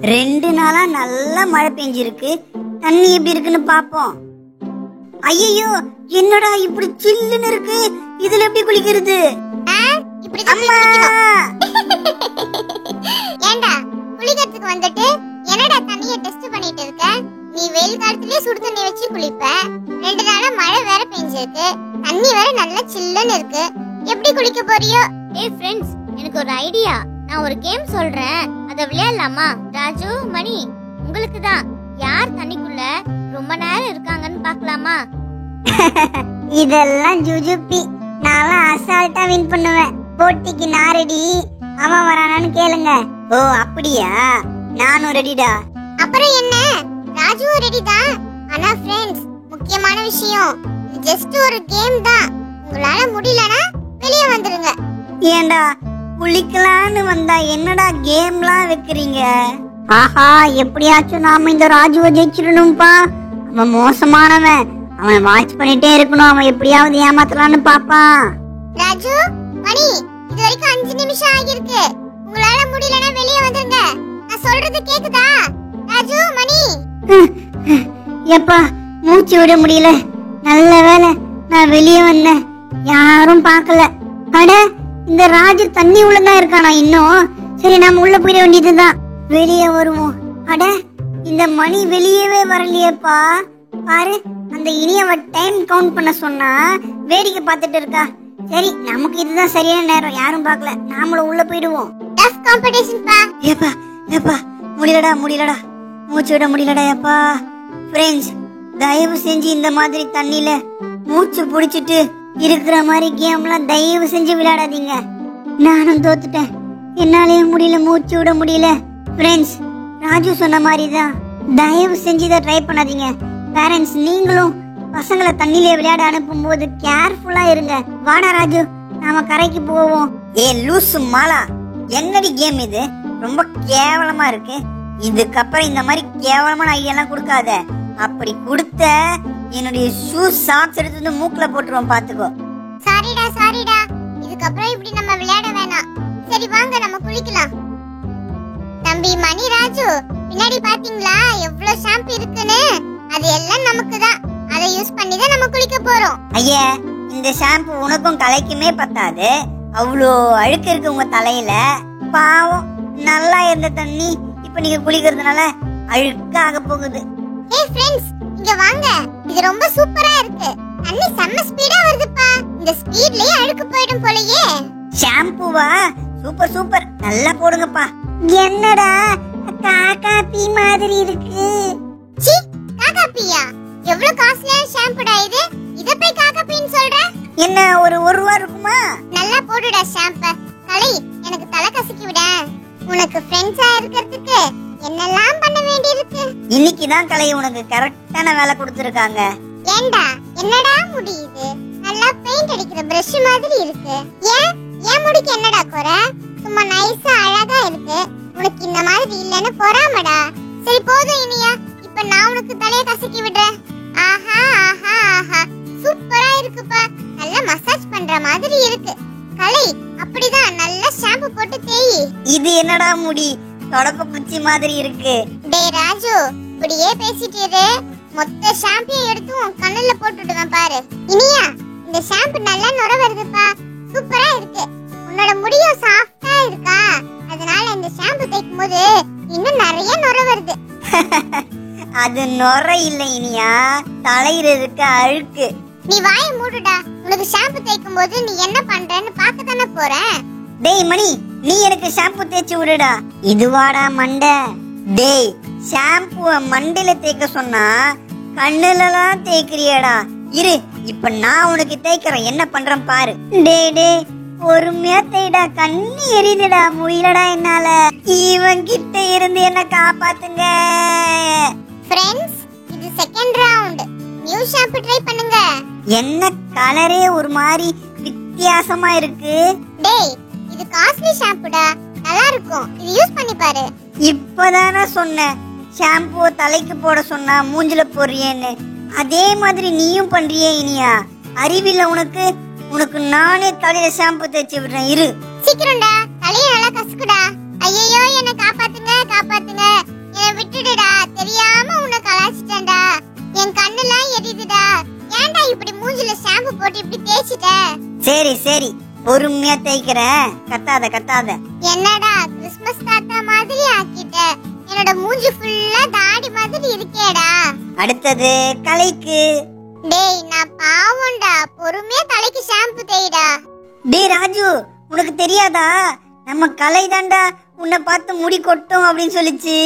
2 நாளா நல்லா மழை பெஞ்சிருக்கு. தண்ணி எப்படி இருக்குன்னு பாப்போம். ஐயோ, என்னடா இப்படி சில்லுன்னு இருக்கு, இதுல எப்படி குளிக்கிறது? ஏண்டா குளிக்கிறதுக்கு வந்துட்டு என்னடா தண்ணிய டெஸ்ட் பண்ணிட்டு இருக்க? நீ வெயில் காலத்திலே சுடு தண்ணி வச்சு குளிப்ப. 2 நாளா மழை வேற பெஞ்சிருக்கு, தண்ணி வேற நல்லா சில்லுன்னு இருக்கு, எப்படி குளிக்க போறியோ? ஏய் ஃப்ரெண்ட்ஸ், எனக்கு ஒரு ஐடியா. நான் ஒரு கேம் சொல்றேன், அத விளையாடலாமா? ராஜு, மணி, உங்களுக்கு தான். யார் தண்ணிக்குள்ள ரொம்ப நேரம் இருக்காங்கன்னு பார்க்கலாமா? இதெல்லாம் ஜுஜுபி. நான்லாம் அசால்ட்டா வின் பண்ணுவேன். போட்டிக்கு நான் ரெடி, அவன் வரானான்னு கேளுங்க. ஓ அப்படியா, நானும் ரெடிடா. அப்புறம் என்ன, ராஜுவும் ரெடி தான். ஆனா ஃப்ரெண்ட்ஸ், முக்கியமான விஷயம், இது ஜஸ்ட் ஒரு கேம் தான். உங்களால முடியலனா வெளிய வந்துருங்க. ஏண்டா குளிக்கலான்னு வந்தா என்னடா கேம்லாம் வைக்கிறீங்க? ஆஹா, எப்படியாச்சும் நாம இந்த ராஜுவை ஜெயிச்சிடணும்பா. அவன் மோசமானவன், அவன் வாட்ச் பண்ணிட்டே இருக்கணும். அவன் எப்படியாவது ஏமாத்தலான்னு பாப்பான். ராஜு, மணி, இது வரைக்கும் 5 நிமிஷம் ஆகிருக்கு. உங்களால முடியலனா வெளிய வந்துருங்க. நான் சொல்றது கேக்குதா? ராஜு, மணி. எப்பா, மூச்சு விட முடியல. நல்ல வேளை நான் வெளியே வந்தேன், யாரும் பார்க்கல. அட, இந்த ராஜு தண்ணி உள்ளதான் இருக்கானா இன்னும்? சரி, நாம உள்ள போயிட வேண்டியதுதான். வெளியே வருவோம். அட, இந்த மணி வெளியவே வரலையேப்பா. பாரு, அந்த இனியவ டைம் கவுண்ட் பண்ண சொன்னா வேடிக்கை பார்த்துட்டு இருக்கா. சரி, நமக்கு இதுதான் சரியான நேரம், யாரும் பார்க்கல, நாமளும் உள்ள போயிடுவோம். டஃப் காம்படிஷன் பா. ஏப்பா ஏப்பா, முடியலடா, மூச்சு விட முடியலடா. ஏப்பா ஃப்ரெண்ட்ஸ், தயவு செஞ்சு இந்த மாதிரி தண்ணியில மூச்சு புடிச்சிட்டு இருக்கிற மாதிரி கேம்லாம் தயவு செஞ்சு விளையாடாதீங்க. நானும் தோத்துட்டேன், என்னாலேயே முடியல, மூச்சு விட முடியல. ஃப்ரெண்ட்ஸ், ராஜு சொன்ன மாதிரி தான், தயவு செஞ்சு இதை ட்ரை பண்ணாதீங்க. பேரண்ட்ஸ், நீங்களும் பசங்களை தண்ணியிலே விளையாட அனுப்பும் போது கேர்ஃபுல்லா இருங்க. வாடா ராஜு, நாம கரைக்கு போவோம். ஏ லூசு மாலா, என்னடி கேம் இது? ரொம்ப கேவலமா இருக்கு. இதுக்கப்புறம் இந்த மாதிரி கேவலமான ஐடியாலாம் கொடுக்காத. அப்படி கொடுத்த என்னுடைய ஷூஸ் சாக்ஸ் எடுத்து வந்து மூக்குல போட்டுருவோம், பாத்துக்கோ. சாரிடா, இதுக்கப்புறம் இப்படி நம்ம விளையாட வேணாம். சரி வாங்க, நம்ம குளிக்கலாம். தம்பி மணி, ராஜு, பின்னாடி பாத்தீங்களா எவ்வளவு ஷாம்பு இருக்குன்னு? அது எல்லாம் நமக்கு தான். அதை யூஸ் பண்ணி தான் நம்ம குளிக்க போறோம். ஐயா, இந்த ஷாம்பு உனக்கும் தலைக்குமே பத்தாது. அவ்வளோ அழுக்கு இருக்கு உங்க தலையில. பாவம், நல்லா இருந்த தண்ணி இப்ப நீங்க குளிக்கிறதுனால அழுக்காக போகுது. ஏய் ஃப்ரெண்ட்ஸ், இங்க வாங்க. இது ரொம்ப சூப்பரா இருக்கு. தண்ணி செம்ம ஸ்பீடா வருதுப்பா. இந்த ஸ்பீட்லயே அழுக்கு போய்டும் போலயே. ஷாம்புவா? சூப்பர் சூப்பர், நல்லா போடுங்கப்பா. என்னடா காக்கா பீ மாதிரி இருக்கு? சீ, காக்கா பீயா? எவ்வளவு காஸ்ட்லியான ஷாம்புடா இது. இத போய் காக்கா பீன்னு சொல்ற? என்ன, ஒரு ரூபா இருக்குமா? நல்லா போடுடா ஷாம்பு. கலை, எனக்கு தலை கசக்கி விட. உனக்கு ஃப்ரெண்ட்ஸா இருக்கிறதுக்கு என்னெல்லாம் பண்ண வேண்டியிருக்கு. இன்னைக்குதான் கலை உனக்கு கரெக்டான வேலை கொடுத்திருக்காங்க. ஏண்டா, என்னடா முடியுது? நல்லா பெயிண்ட் அடிக்கிற பிரஷ் மாதிரி இருக்கு. ஏன் முடிக்கு என்னடா குறை? சும்மா நைஸா அழகா இருக்கு. உனக்கு இந்த மாதிரி இல்லன்னு பொறாமடா. சரி போதும் இனியா, இப்ப நான் உனக்கு தலைய கசக்கி விடுறேன். ஆஹா ஆஹா ஆஹா, சூப்பரா இருக்குப்பா. நல்லா மசாஜ் பண்ற மாதிரி இருக்கு. கலை, அப்படிதான் நல்லா ஷாம்பு போட்டு தேய். இது என்னடா முடி, தொடப்ப குச்சி மாதிரி இருக்கு. டேய் ராஜு, இப்படியே பேசிட்டு இரு. மொத்த ஷாம்பையும் எடுத்து உன் கண்ணுல போட்டுடுவேன் பாரு. இனியா, இந்த ஷாம்பு நல்லா நுர வருதுப்பா. சூப்பரா இருக்கு. உன்னோட முடியும் சாஃப்டா இருக்கா, அதனால இந்த ஷாம்பு தேய்க்கும் போது இன்னும் நிறைய நுர வருது. அது நுர இல்ல இனியா, தலையில இருக்க அழுக்கு. நீ வாயை மூடுடா. உனக்கு ஷாம்பு தேய்க்கும் போது நீ என்ன பண்றன்னு பார்க்க தானே போறேன். டேய் மணி, நீ எனக்கு ஷாம்பு தேய்ச்சி விடுடா. இதுவாடா மண்டை. டேய், ஷாம்புவ மண்டையில தேய்க்க சொன்னா கண்ணுலலாம் தேய்க்கிறியடா. இரு, இப்ப நான் உனக்கு தேய்க்கிறேன், என்ன பண்றேன் பாரு. டேய் டேய், பொறுமையா தேய்டா, கண்ணு எரியுதுடா, முடியலடா என்னால. இவன் கிட்ட இருந்து என்ன காப்பாத்துங்க. ஃப்ரெண்ட்ஸ், இது second round. New shampoo try பண்ணுங்க. என்ன கலரே ஒரு மாதிரி வித்தியாசமா இருக்கு. டேய், இது காஸ்ட்லி ஷாம்புடா, நல்லா இருக்கும். இது யூஸ் பண்ணி பாரு. இப்பதானே சொன்னேன் ஷாம்புவை தலைக்கு போட சொன்னா மூஞ்சில போடுறியேன்னு. அதே மாதிரி நீயும் பண்றியே இனியா? அறிவில்ல உனக்கு? உனக்கு நானே தலையில ஷாம்பு தேய்ச்சி விடுறேன், இரு. சீக்கிரம்டா, தலைய நல்லா கசுக்குடா. ஐயோ, என்ன காப்பாத்துங்க. சரி சரி, பொறுமையா தேய்க்கிறேன், கத்தாத கத்தாத. என்னடா கிறிஸ்மஸ் தாத்தா மாதிரி ஆக்கிட்ட, என்னோட மூஞ்சி ஃபுல்லா தாடி மாதிரி இருக்கேடா. அடுத்தது கலைக்கு. டேய் நான் பாவம்டா, பொறுமையா தலைக்கு ஷாம்பு தேய்டா. டேய் ராஜு, உனக்கு தெரியாதா? நம்ம கலை தாண்டா உன்னை பார்த்து முடி கொட்டும் அப்படின்னு சொல்லிச்சு.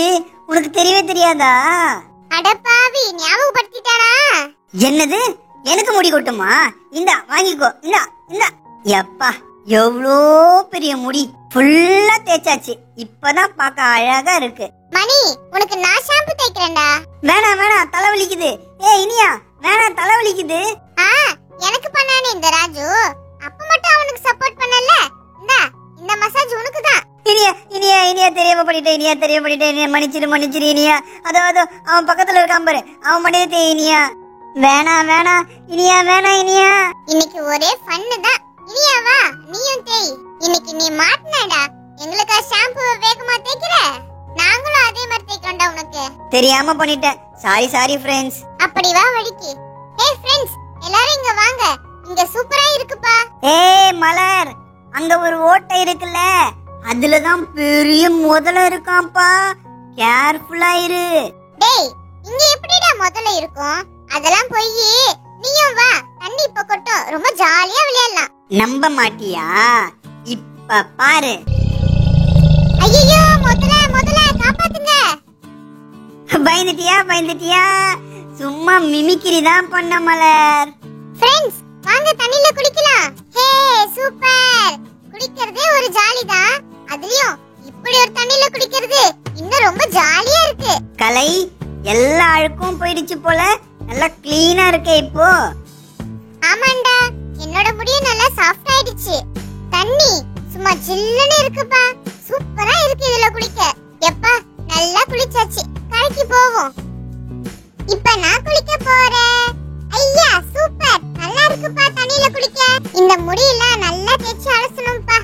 உனக்கு தெரியவே தெரியாதா? அடப்பாவி, ஞாபகப்படுத்திட்டானா? என்னது, எனக்கு முடி கொட்டுமா? இந்தா வாங்கிக்கோ, இந்தா இந்தா. எப்பா எவ்வளோ பெரிய முடி, ஃபுல்லா தேய்ச்சாச்சு. இப்பதான் பார்க்க அழகா இருக்கு. மணி, உனக்கு நான் ஷாம்பு தேய்க்கிறேன்டா. வேணாம் வேணாம், தலைவலிக்குது. இனியா வேணாம், தலைவலிக்குது. எனக்கு பண்ணானே இந்த ராஜு, அப்ப மட்டும் அவனுக்கு சப்போர்ட் பண்ணல. இந்த மசாஜ் உனக்கு தான். இனியா இனியா இனியா தெரியாம பண்ணிட்டேன், இனியா தெரியாம பண்ணிட்டேன், இனியா மன்னிச்சிரு மன்னிச்சிரு இனியா. அதோ அதோ அவன் பக்கத்துல இருக்கான் பாரு, அவன் மண்டையே தேய் இனியா. வேணாம் வேணாம் இனியா, வேணாம் இனியா. இன்னைக்கு ஒரே ஃபன்னு தான். இனியா வா, நீயும் தேய். இன்னைக்கு நீ மாட்டினடா, எங்களுக்கு ஷாம்பு வேகமா தேய்க்கிற, நாங்களும் அதே மாதிரி தேய்க்கிறோம்டா உனக்கு. தெரியாம பண்ணிட்டேன், சாரி சாரி ஃப்ரெண்ட்ஸ். அப்படி வா வழிக்கு. ஃப்ரெண்ட்ஸ் எல்லாரும் இங்க வாங்க, இங்க சூப்பரா இருக்குப்பா. மலர், அங்க ஒரு ஓட்டை இருக்குல்ல, அதுலதான் பெரிய முதல்ல இருக்காம்பா, கேர்ஃபுல்லா இரு. டேய் இங்க எப்படிடா முதல்ல இருக்கும்? அதெல்லாம் போய் நீயும் வா, தண்ணி இப்ப கொட்டும், ரொம்ப ஜாலியா விளையாடலாம். நம்ப மாட்டியா? இப்ப பாரு. ஐயோ, முதல்ல காப்பாத்துங்க. பயந்துட்டியா பயந்துட்டியா? சும்மா மிமிக்ரி தான் பண்ண மலர். ஃப்ரெண்ட்ஸ் வாங்க தண்ணில குளிக்கலாம். சூப்பர். குளிக்கிறதே ஒரு ஜாலி தான், அதுலயும் இப்படி ஒரு தண்ணில குளிக்கிறது இன்னும் ரொம்ப ஜாலியா இருக்கு. கலை, எல்லா அழுக்கும் போயிடுச்சு போல, நல்லா கிளீனா இருக்கே இப்போ. ஆமாண்டா, என்னோட முடியும் நல்லா சாஃப்ட் ஆயிடுச்சு. தண்ணி சும்மா ஜில்லுன்னு இருக்குப்பா, சூப்பரா இருக்கு இதுல குளிக்க. எப்பா நல்லா குளிச்சாச்சு, கரைக்கு போவோம். இப்ப நான் குளிக்க போறேன். ஐயா சூப்பர், நல்லா இருக்குப்பா தண்ணில குளிக்க. இந்த முடியெல்லாம் நல்லா தேய்ச்சி அலசணும்பா.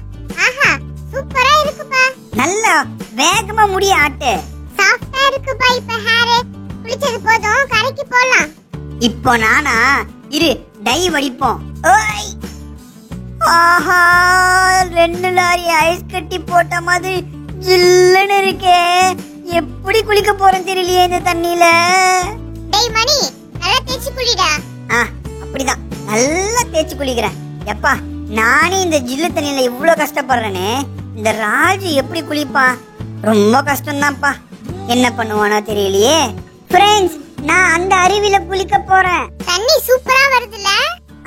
ஆஹா சூப்பரா இருக்குப்பா. நல்லா வேகமா முடி ஆட்டு. சாஃப்ட்டா இருக்குப்பா. இப்ப ஹேர் குளிச்சது போதும், கரைக்கு போலாம். இப்போ நானா இரு, டை வடிப்போம். ஓய், ஆஹா, 2 லாரி ஐஸ் கட்டி போட்ட மாதிரி ஜில்லுன்னு இருக்கே. எப்படி குளிக்க போறேன் தெரியலையே இந்த தண்ணியில. டேய் மணி, நல்லா தேய்ச்சி குளிடா. அப்படிதான், நல்லா தேய்ச்சி குளிக்கிறேன். எப்பா, நானே இந்த ஜில்லு தண்ணியில இவ்வளவு கஷ்டப்படுறேனே, இந்த ராஜு எப்படி குளிப்பான்? ரொம்ப கஷ்டம்தான்ப்பா. என்ன பண்ணுவானோ தெரியலையே. ஃப்ரெண்ட்ஸ், நான் அந்த அருவியில குளிக்க போறேன். தண்ணி சூப்பரா வருதுல?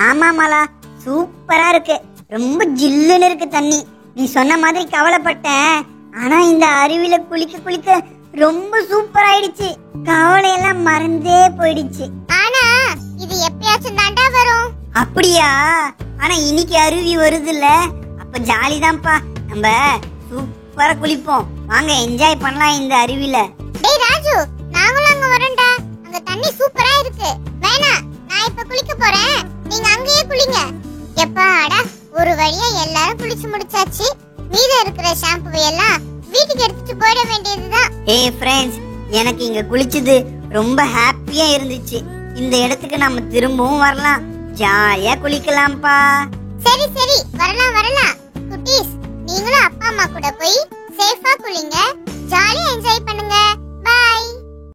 ஆமா மாலா, சூப்பரா இருக்கு, ரொம்ப ஜில்லுன்னு இருக்கு தண்ணி. நீ சொன்ன மாதிரி கவலைப்பட்டேன், ஆனா இந்த அருவியில குளிக்க குளிக்க ரொம்ப சூப்பர் ஆயிடுச்சு. கவலை எல்லாம் மறந்தே போயிடுச்சு. ஆனா இது எப்பயாச்சும் தாண்டா வரும். அப்படியா? ஆனா இன்னைக்கு அருவி வருதுல்ல, அப்ப ஜாலிதான்ப்பா. நம்ம சூப்பரா குளிப்போம், வாங்க என்ஜாய் பண்ணலாம் இந்த அருவியில. டேய் ராஜு, நாங்களும் அங்க வரோம்டா, அங்க தண்ணி சூப்பரா இருக்கு. வேணா, நான் இப்ப குளிக்க போறேன், நீங்க அங்கேயே குளிங்க. எப்பாடா, ஒரு வழியா எல்லாரும் குளிச்சு முடிச்சாச்சு. மீதம் இருக்கிற ஷாம்புவை எல்லாம் வீட்டுக்கு எடுத்துட்டு போயிட வேண்டியதுதான். ஃப்ரெண்ட்ஸ், எனக்கு இங்க குளிச்சது ரொம்ப ஹாப்பியா இருந்துச்சு. இந்த இடத்துக்கு நம்ம திரும்பவும் வரலாம், ஜாலியா குளிக்கலாம்ப்பா. சரி சரி, வரலாம் வரலாம். குட்டீஸ், நீங்களும் அப்பா அம்மா கூட போய் சேஃபா குளிங்க, ஜாலியா என்ஜாய் பண்ணுங்க.